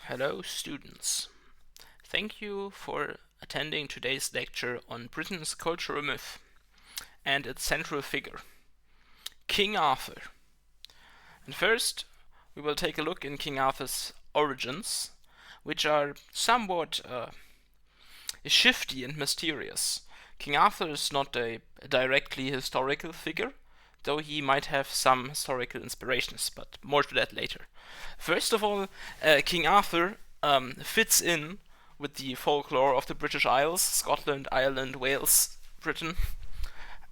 Hello students. Thank you for attending today's lecture on Britain's cultural myth and its central figure, King Arthur. And first, we will take a look in King Arthur's origins, which are somewhat shifty and mysterious. King Arthur is not a directly historical figure, though he might have some historical inspirations, but more to that later. First of all, King Arthur fits in with the folklore of the British Isles, Scotland, Ireland, Wales, Britain,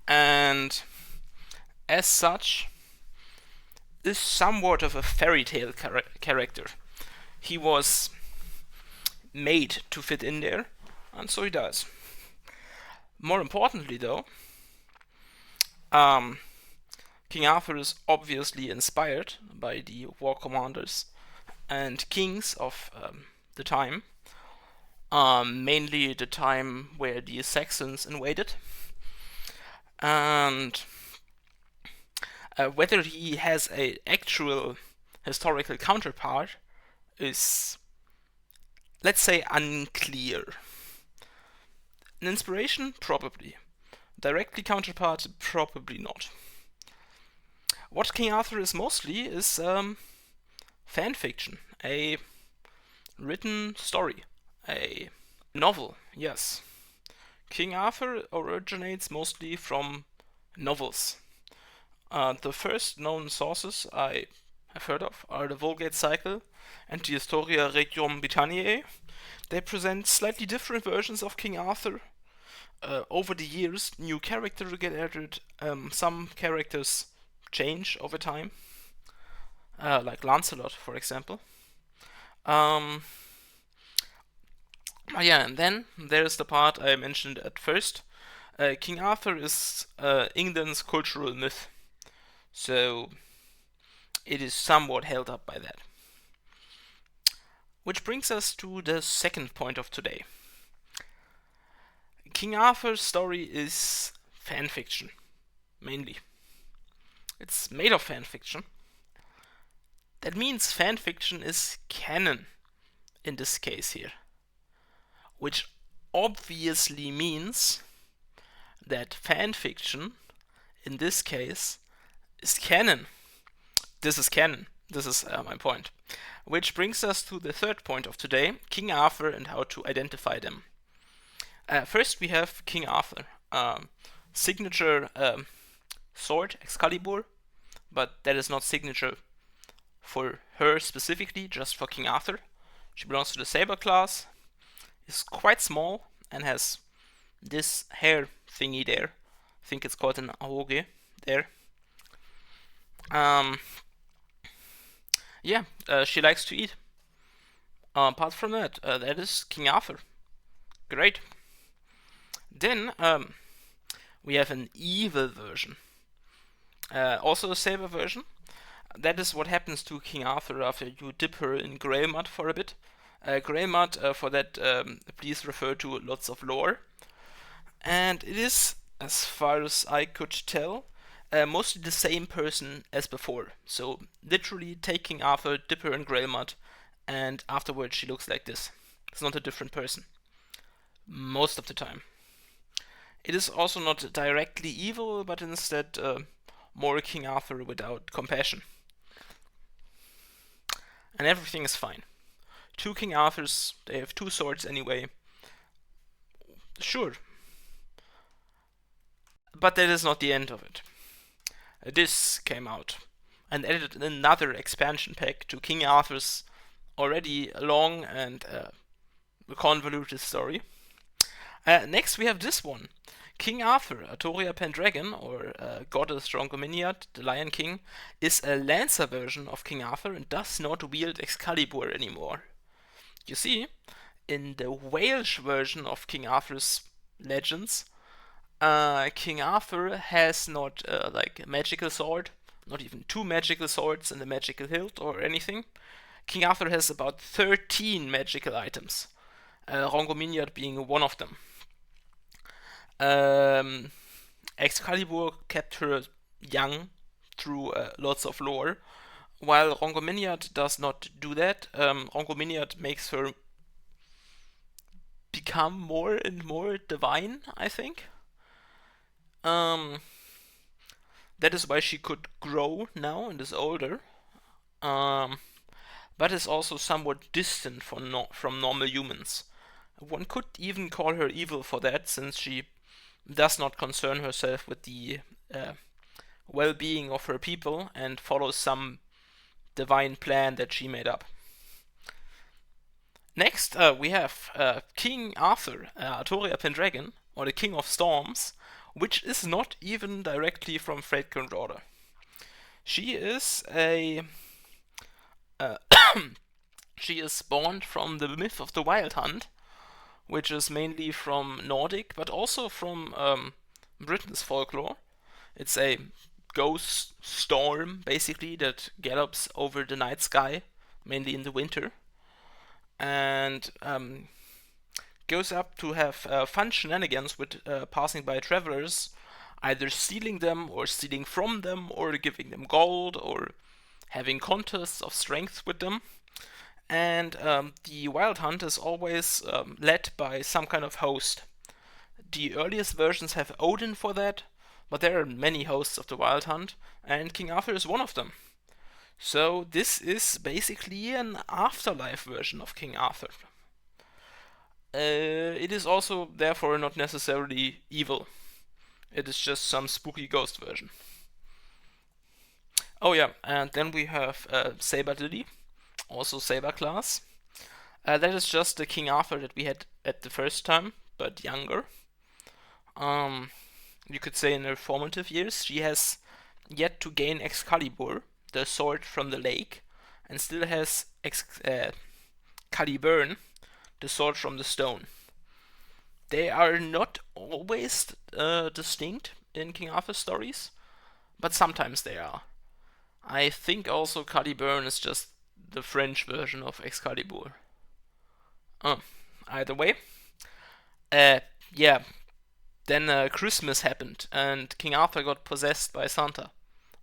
and as such is somewhat of a fairy tale character. He was made to fit in there, and so he does. More importantly, though, King Arthur is obviously inspired by the war commanders and kings of the time, mainly the time where the Saxons invaded. And whether he has an actual historical counterpart is, let's say, unclear. An inspiration? Probably. Directly counterpart? Probably not. What King Arthur is mostly is fan fiction, a written story, a novel, yes. King Arthur originates mostly from novels. The first known sources I have heard of are the Vulgate Cycle and the Historia Regum Britanniae. They present slightly different versions of King Arthur. Over the years, new characters get added. Some characters change over time, like Lancelot, for example. And then there's the part I mentioned at first. King Arthur is England's cultural myth, so it is somewhat held up by that. Which brings us to the second point of today. King Arthur's story is fan fiction, mainly. It's made of fan fiction. That means fan fiction is canon in this case here, which obviously means that fan fiction in this case is canon. This is canon. This is my point. Which brings us to the third point of today, King Arthur and how to identify them. First we have King Arthur. Signature sword, Excalibur, but that is not signature for her specifically, just for King Arthur. She belongs to the saber class, is quite small, and has this hair thingy there. I think it's called an youre there. She likes to eat. Apart from that, that is King Arthur. Great. Then we have an evil version. Also a saber version. That is what happens to King Arthur after you dip her in grey mud for a bit. Grey mud, for that, please refer to lots of lore. And it is, as far as I could tell, mostly the same person as before. So literally take King Arthur, dip her in grey mud, and afterwards she looks like this. It's not a different person. Most of the time. It is also not directly evil, but instead more King Arthur without compassion. And everything is fine. Two King Arthurs, they have two swords anyway. Sure. But that is not the end of it. This came out and added another expansion pack to King Arthur's already long and convoluted story. Next we have this one. King Arthur, Artoria Pendragon, or Goddess Drongominiad, the Lion King, is a Lancer version of King Arthur and does not wield Excalibur anymore. You see, in the Welsh version of King Arthur's legends, King Arthur has not like a magical sword, not even two magical swords and a magical hilt or anything. King Arthur has about 13 magical items, Rongominiad being one of them. Excalibur kept her young through lots of lore, while Rongominiad does not do that, Rongominiad makes her become more and more divine, I think. Um, that is why she could grow now and is older, um, but is also somewhat distant from normal humans. One could even call her evil for that, since she does not concern herself with the uh, well being of her people and follows some divine plan that she made up. Next, we have King Arthur, Artoria Pendragon, or the King of Storms, which is not even directly from Freydgrund Order. She is a uh, she is born from the myth of the Wild Hunt, which is mainly from Nordic, but also from Britain's folklore. It's a ghost storm, basically, that gallops over the night sky, mainly in the winter, and goes up to have fun shenanigans with passing by travelers, either stealing them or stealing from them or giving them gold or having contests of strength with them. And the Wild Hunt is always led by some kind of host. The earliest versions have Odin for that, but there are many hosts of the Wild Hunt, and King Arthur is one of them. So this is basically an afterlife version of King Arthur. It is also therefore not necessarily evil. It is just some spooky ghost version. Oh yeah, and then we have Saber Lily, also Saber class. That is just the King Arthur that we had at the first time, but younger. Um, you could say in her formative years, she has yet to gain Excalibur, the sword from the lake, and still has Caliburn, the sword from the stone. They are not always distinct in King Arthur stories, but sometimes they are. I think also Caliburn is just the French version of Excalibur. Oh, either way. Uh, yeah, then Christmas happened and King Arthur got possessed by Santa.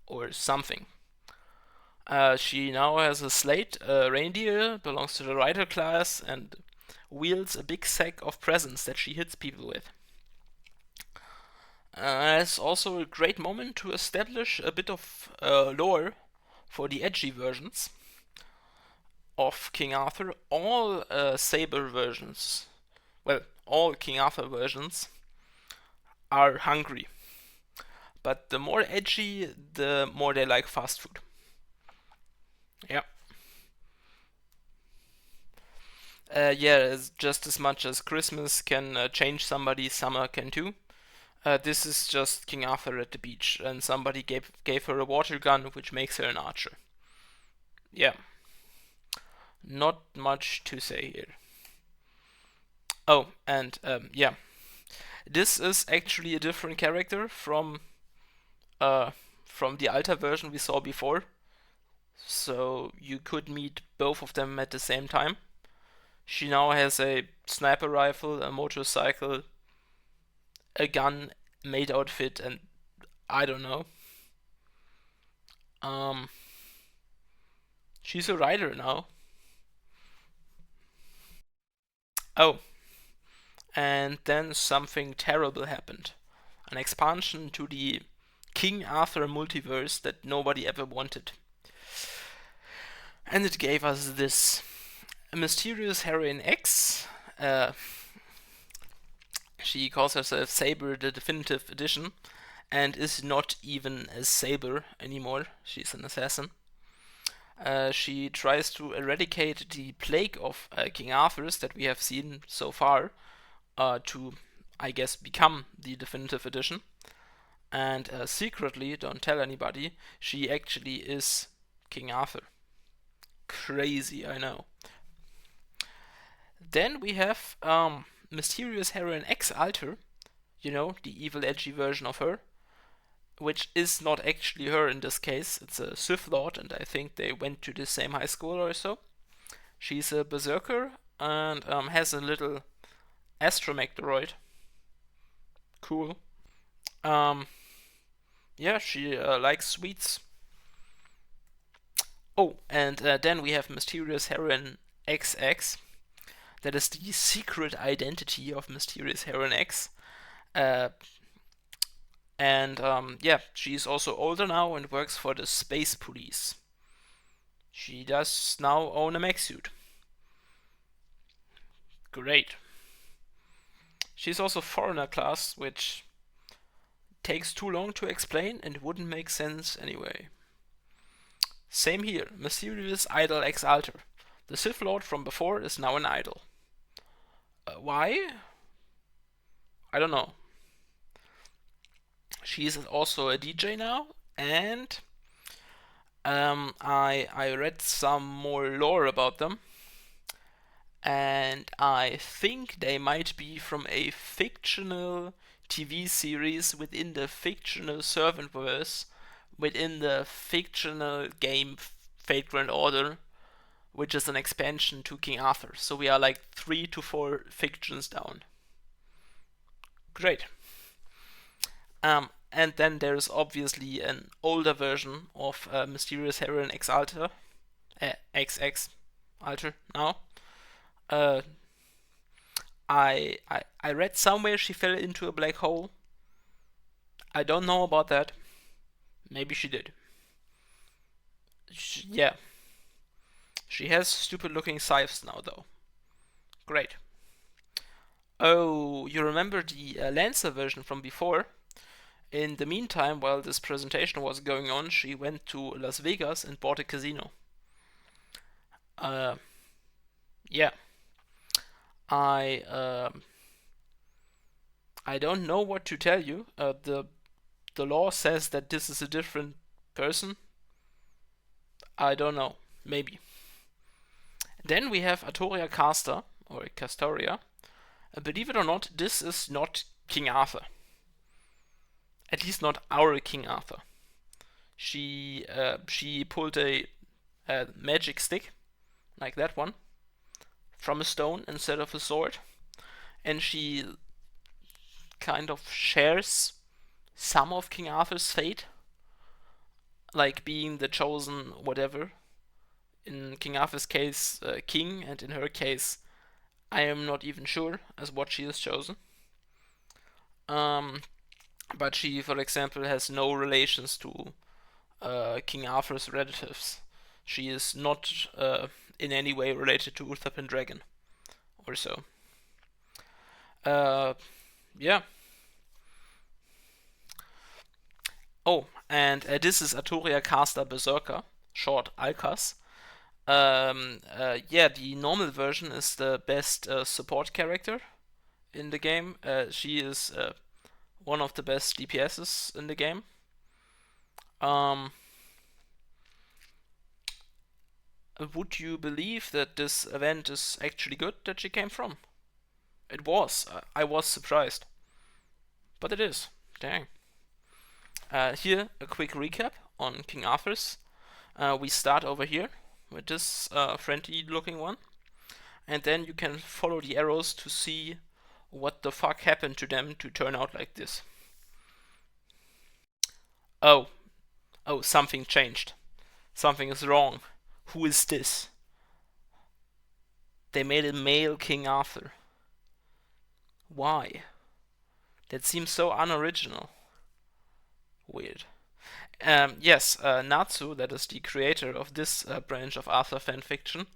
Or something. She now has a slate, a reindeer, belongs to the rider class, and wields a big sack of presents that she hits people with. It's also a great moment to establish a bit of lore for the edgy versions of King Arthur. All Saber versions, well, all King Arthur versions are hungry. But the more edgy, the more they like fast food. Yeah. Yeah, just as much as Christmas can change somebody, summer can too. This is just King Arthur at the beach, and somebody gave her a water gun, which makes her an archer. Yeah, not much to say here. Oh, and yeah, this is actually a different character uh, from the Alta version we saw before. So you could meet both of them at the same time. She now has a sniper rifle, a motorcycle, a gun, maid outfit, and I don't know. Um, she's a rider now. Oh, and then something terrible happened. An expansion to the King Arthur multiverse that nobody ever wanted. And it gave us this. A mysterious heroine X. She calls herself Saber the Definitive Edition and is not even a Saber anymore. She's an assassin. She tries to eradicate the plague of King Arthur's that we have seen so far to, I guess, become the Definitive Edition. And secretly, don't tell anybody, she actually is King Arthur. Crazy, I know. Then we have Mysterious Heroine X Alter, you know, the evil, edgy version of her, which is not actually her in this case. It's a Sith Lord, and I think they went to the same high school or so. She's a berserker and has a little astromech droid. Cool. Yeah, she likes sweets. Oh, and then we have Mysterious Heroine XX. That is the secret identity of Mysterious Heroine X. Uh, and yeah, she's also older now and works for the Space Police. She does now own a mech suit. Great. She's also foreigner class, which takes too long to explain and wouldn't make sense anyway. Same here, Mysterious Idol X Alter. The Sith Lord from before is now an idol. Why? I don't know. She's also a DJ now, and I read some more lore about them, and I think they might be from a fictional TV series within the fictional Servantverse, within the fictional game Fate Grand Order, which is an expansion to King Arthur. So we are like 3 to 4 fictions down. Great. And then there's obviously an older version of Mysterious Heroine X Alter, XX Alter now. Uh, I read somewhere she fell into a black hole. I don't know about that. Maybe she did. Yeah. She has stupid looking scythes now though. Great. Oh, you remember the Lancer version from before? In the meantime, while this presentation was going on, she went to Las Vegas and bought a casino. Yeah. I I don't know what to tell you. The law says that this is a different person. I don't know. Maybe. Then we have Artoria Casta, or Castoria. Believe it or not, this is not King Arthur. At least not our King Arthur. She pulled a magic stick, like that one, from a stone instead of a sword, and she kind of shares some of King Arthur's fate, like being the chosen whatever. In King Arthur's case, king, and in her case, I am not even sure as what she is chosen. But she, for example, has no relations to King Arthur's relatives. She is not in any way related to Uther Pendragon or so. Yeah. Oh, and this is Artoria Casta Berserker, short Alcas. Yeah, the normal version is the best support character in the game. She is one of the best DPSs in the game. Would you believe that this event is actually good that she came from? It was. I was surprised. But it is. Dang. Here, a quick recap on King Arthur's. We start over here with this friendly looking one. And then you can follow the arrows to see what the fuck happened to them to turn out like this. Oh. Oh, something changed. Something is wrong. Who is this? They made a male King Arthur. Why? That seems so unoriginal. Weird. Yes, Natsu, that is the creator of this branch of Arthur fanfiction,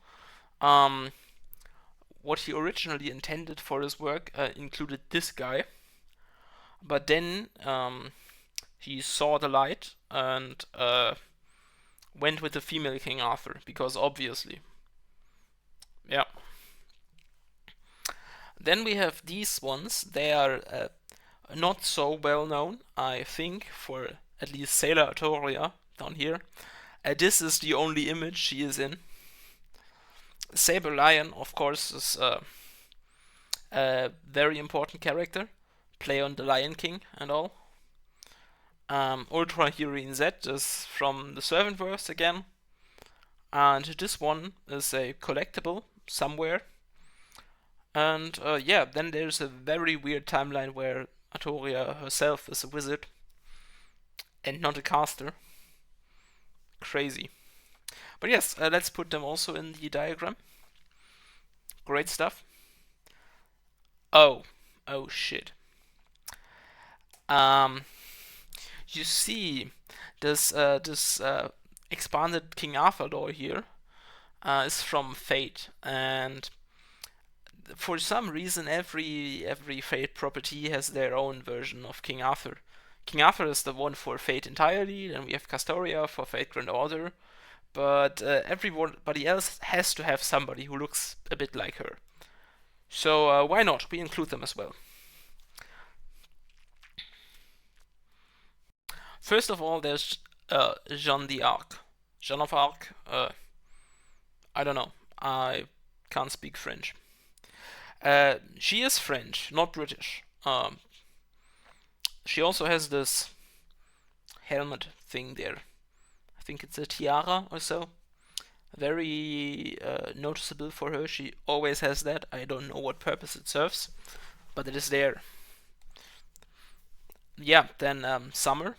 what he originally intended for his work included this guy, but then he saw the light and went with the female King Arthur, because obviously. Yeah. Then we have these ones. They are not so well known, I think, for at least Sailor Artoria down here. This is the only image she is in. Saber Lion, of course, is a very important character. Play on the Lion King and all. Ultra Heroine Z is from the Servantverse again. And this one is a collectible somewhere. And yeah, then there's a very weird timeline where Artoria herself is a wizard and not a caster. Crazy. But yes, let's put them also in the diagram. Great stuff. Oh, oh shit. Um, you see, this expanded King Arthur lore here is from Fate, and for some reason, every Fate property has their own version of King Arthur. King Arthur is the one for Fate entirely, then we have Castoria for Fate Grand Order, but everybody else has to have somebody who looks a bit like her. So why not? We include them as well. First of all, there's Jeanne d'Arc. Jeanne of Arc, I don't know. I can't speak French. She is French, not British. She also has this helmet thing there. I think it's a tiara or so. Very noticeable for her. She always has that. I don't know what purpose it serves, but it is there. Yeah, then Summer.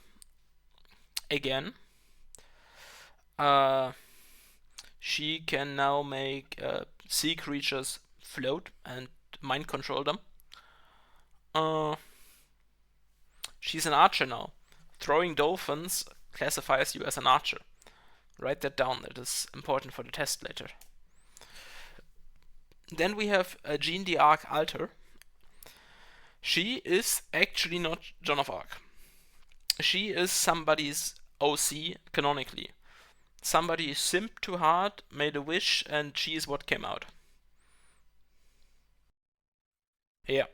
Again. She can now make sea creatures float and mind control them. She's an archer now. Throwing dolphins classifies you as an archer. Write that down, that is important for the test later. Then we have Jeanne d'Arc Alter. She is actually not Joan of Arc. She is somebody's OC canonically. Somebody simped too hard, made a wish, and she is what came out. Yeah.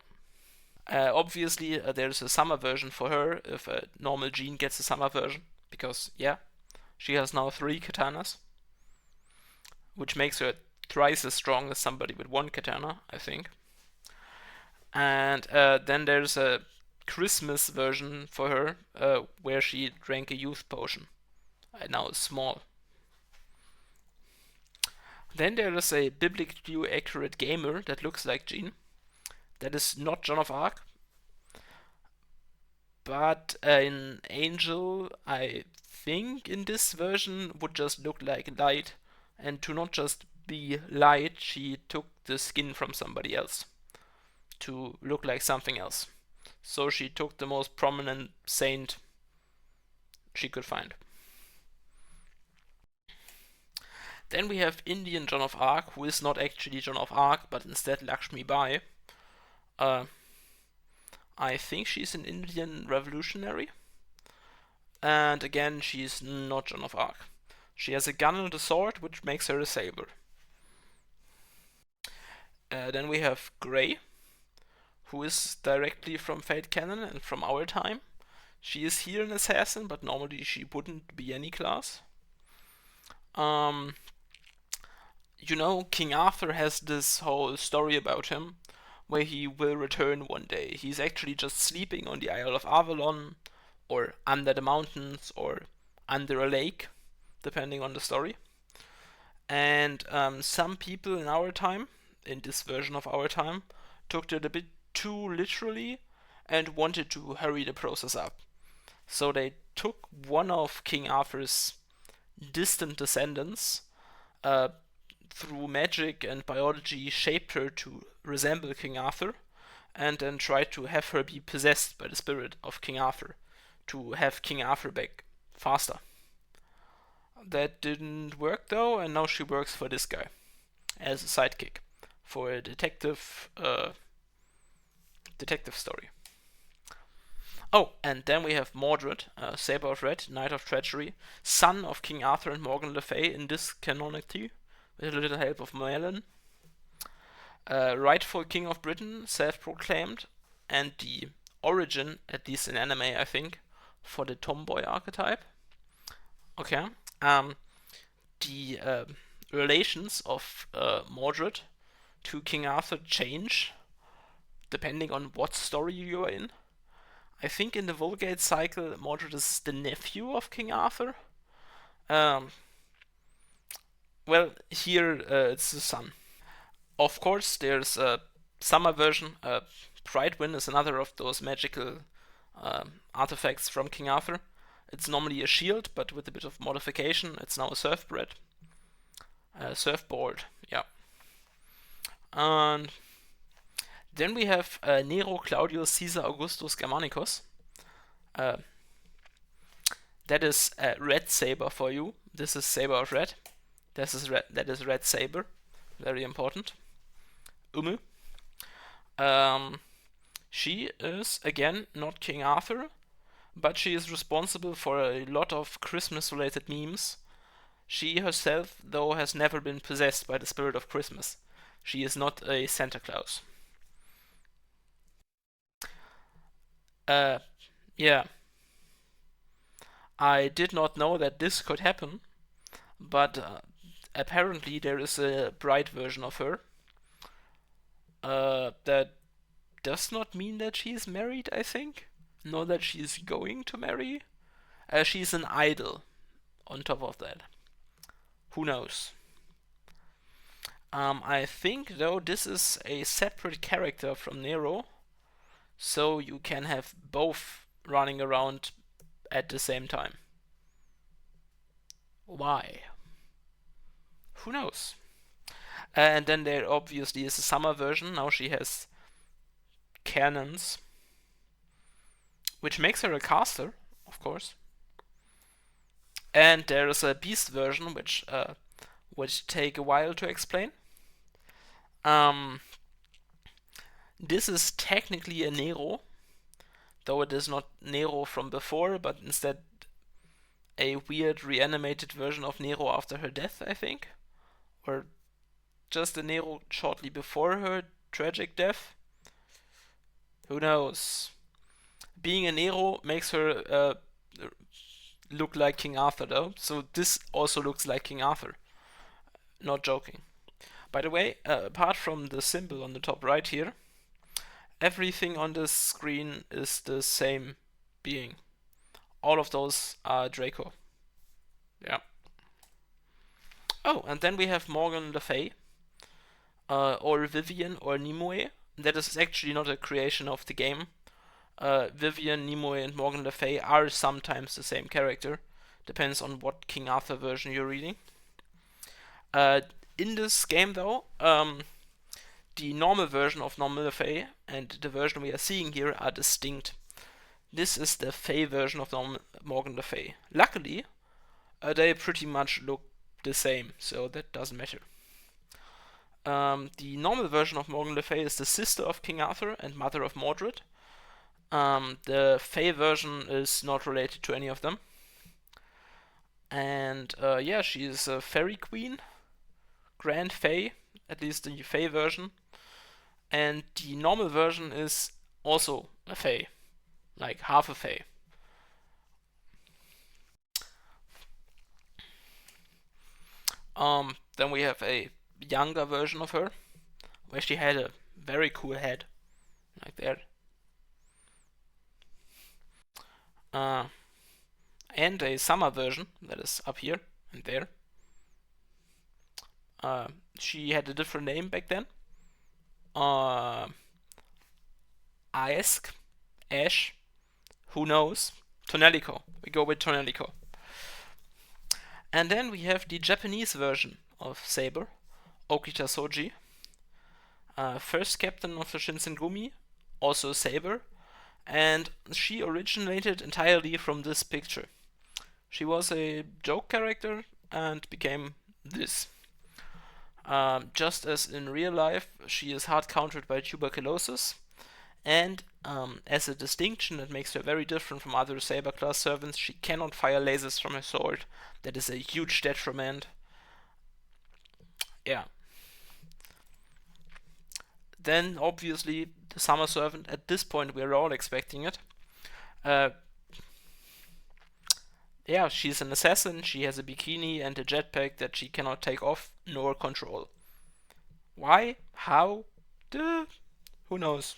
Obviously, there's a summer version for her if a normal Jeanne gets a summer version, because, yeah, she has now 3 katanas, which makes her thrice as strong as somebody with 1 katana, I think. And then there's a Christmas version for her, where she drank a youth potion. Now it's small. Then there is a biblically accurate gamer that looks like Jeanne. That is not Joan of Arc. But an angel, I think in this version, would just look like light. And to not just be light, she took the skin from somebody else to look like something else. So she took the most prominent saint she could find. Then we have Indian Joan of Arc, who is not actually Joan of Arc, but instead Lakshmi Bai. I think she's an Indian revolutionary. And again, she's not Joan of Arc. She has a gun and a sword, which makes her a saber. Then we have Grey, who is directly from Fate Canon and from our time. She is here an assassin, but normally she wouldn't be any class. You know, King Arthur has this whole story about him, where he will return one day. He's actually just sleeping on the Isle of Avalon, or under the mountains, or under a lake, depending on the story. And some people in our time, in this version of our time, took it a bit too literally and wanted to hurry the process up. So they took one of King Arthur's distant descendants, through magic and biology, shaped her to resemble King Arthur, and then tried to have her be possessed by the spirit of King Arthur to have King Arthur back faster. That didn't work though, and now she works for this guy as a sidekick for a detective story. Oh, and then we have Mordred, Saber of Red, Knight of Treachery, son of King Arthur and Morgan Le Fay in this canonicity, with a little help of Merlin. Rightful King of Britain, self-proclaimed, and the origin, at least in anime I think, for the tomboy archetype. Okay. The relations of Mordred to King Arthur change depending on what story you are in. I think in the Vulgate cycle, Mordred is the nephew of King Arthur. Well, here it's the son. Of course, there's a summer version. Bridewind is another of those magical artifacts from King Arthur. It's normally a shield, but with a bit of modification, it's now a surfbread. Surfboard, yeah. And then we have Nero Claudius Caesar Augustus Germanicus. Uh, that is red saber for you. This is saber of red. This is red. That is red saber. Very important. Umu. She is again not King Arthur, but she is responsible for a lot of Christmas-related memes. She herself, though, has never been possessed by the spirit of Christmas. She is not a Santa Claus. Yeah. I did not know that this could happen, but apparently there is a bright version of her. That does not mean that she is married, I think. Nor that she is going to marry. She's an idol on top of that. Who knows? I think, though, this is a separate character from Nero, so you can have both running around at the same time. Why? Who knows? And then there obviously is a summer version. Now she has cannons, which makes her a caster, of course. And there is a beast version, which would take a while to explain. This is technically a Nero, though it is not Nero from before, but instead a weird reanimated version of Nero after her death, I think. Or just a Nero shortly before her tragic death. Who knows? Being a Nero makes her look like King Arthur, though, so this also looks like King Arthur. Not joking. By the way, apart from the symbol on the top right here, everything on this screen is the same being. All of those are Draco. Yeah. Oh, and then we have Morgan Le Fay, or Vivian, or Nimue. That is actually not a creation of the game. Vivian, Nimue, and Morgan Le Fay are sometimes the same character. Depends on what King Arthur version you're reading. In this game, though, the normal version of Normal Le Fay and the version we are seeing here are distinct. This is the Fey version of Morgan Le Fay. Luckily, they pretty much look the same, so that doesn't matter. The normal version of Morgan Le Fay is the sister of King Arthur and mother of Mordred. The Fey version is not related to any of them. And yeah, she is a fairy queen, Grand Fey, at least the Fey version. And the normal version is also a Fey, like half a Fey. Then we have a younger version of her, where she had a very cool head, like that. And a summer version that is up here and there. She had a different name back then. Ask, Ash, who knows? Tonelico. We go with Tonelico. And then we have the Japanese version of Saber, Okita Soji. First captain of the Shinsengumi, also Saber, and she originated entirely from this picture. She was a joke character and became this. Just as in real life, she is hard countered by tuberculosis, and as a distinction that makes her very different from other Saber class servants, she cannot fire lasers from her sword. That is a huge detriment. Yeah. Then, obviously, the Summer Servant. At this point, we're all expecting it. Yeah, she's an assassin. She has a bikini and a jetpack that she cannot take off nor control. Why? How? Who knows?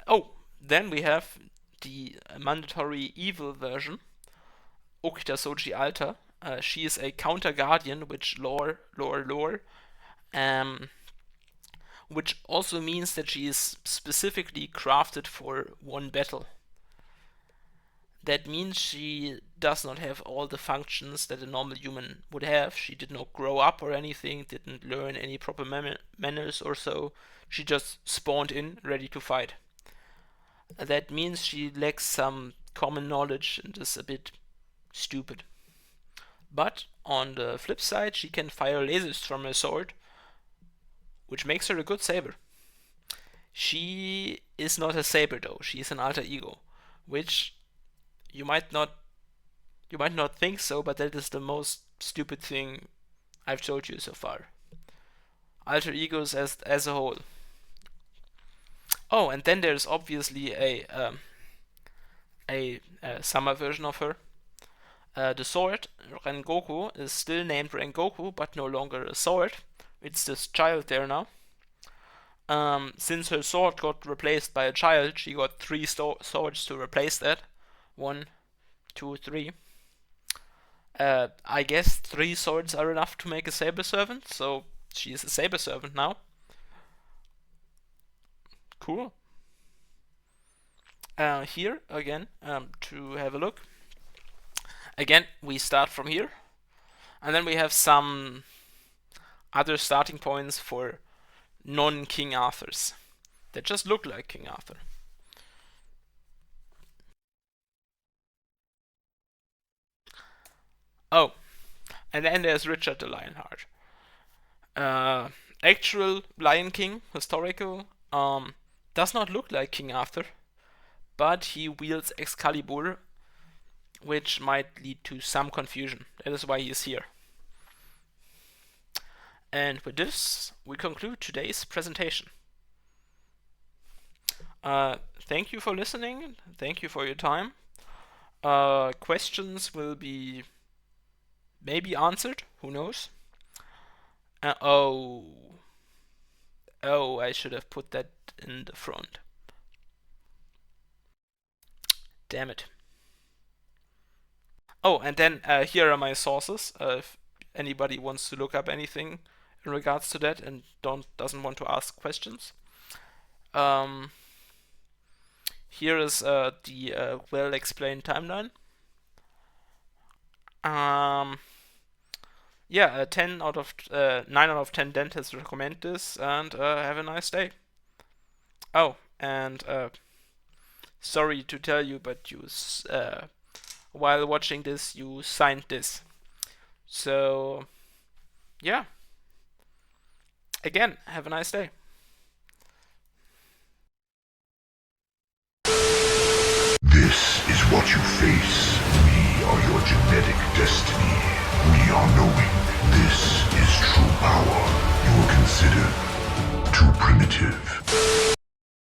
Oh, then we have the mandatory evil version, Okita Soji Alta. She is a counter guardian, which lore, which also means that she is specifically crafted for one battle. That means she does not have all the functions that a normal human would have. She did not grow up or anything, didn't learn any proper manners or so. She just spawned in, ready to fight. That means she lacks some common knowledge and is a bit stupid. But on the flip side, she can fire lasers from her sword, which makes her a good saber. She is not a saber though, she is an alter ego, which you might not think so, but that is the most stupid thing I've told you so far. Alter egos as a whole. Oh, and then there's obviously a summer version of her. The sword, Rengoku, is still named Rengoku, but no longer a sword. It's this child there now. Since her sword got replaced by a child, she got 3 swords to replace that. 1, 2, 3. I guess 3 swords are enough to make a saber servant, so she is a saber servant now. Cool. Here, again, to have a look. Again, we start from here. And then we have some other starting points for non-King Arthurs that just look like King Arthur. Oh, and then there's Richard the Lionheart. Actual Lion King, historical, does not look like King Arthur, but he wields Excalibur, which might lead to some confusion. That is why he is here. And with this, we conclude today's presentation. Thank you for listening. Thank you for your time. Questions will be maybe answered. Who knows? Oh, I should have put that in the front. Damn it. Oh, and then here are my sources. If anybody wants to look up anything in regards to that and doesn't want to ask questions. Here is the well-explained timeline. Yeah, 9 out of 10 dentists recommend this, and have a nice day. Oh, and sorry to tell you, but while watching this, you signed this. So, yeah. Again, have a nice day. This is what you face. We are your genetic destiny. We are knowing. This is true